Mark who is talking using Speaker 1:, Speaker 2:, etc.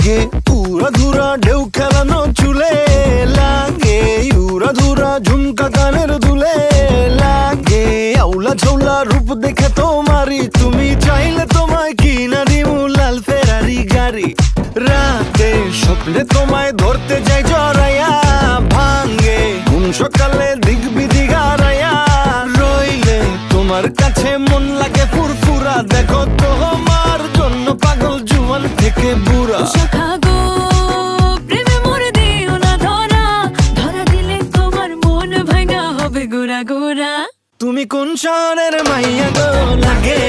Speaker 1: লাগে উড়া ধুরা ঢেউ খেলানো চুলে লাগে উড়া ধুরা ঝুমকা কানের দুলে লাগে আউলা ঝৌলা রূপ দেখে তোমারই তুমি চাইলে তোমায় কিনা দিমু লাল ফেরারি গাড়ি রাতে স্বপ্নে তোমায় ধরতে যাই জড়াইয়া ভাঙ্গে কোন সকালে দিক বিদিক হারাইয়া রইলে তোমার কাছে মন লাগে ফুরফুরা দেখো তোমার জন্য পাগল জুয়ান থেকে বুড়া
Speaker 2: শাখা গো প্রেমে মরে দিও না ধরা ধরা দিলে তোমার মন ভাঙা হবে গোরা গোরা
Speaker 1: তুমি কোন শহরের মাইয়া গো লাগে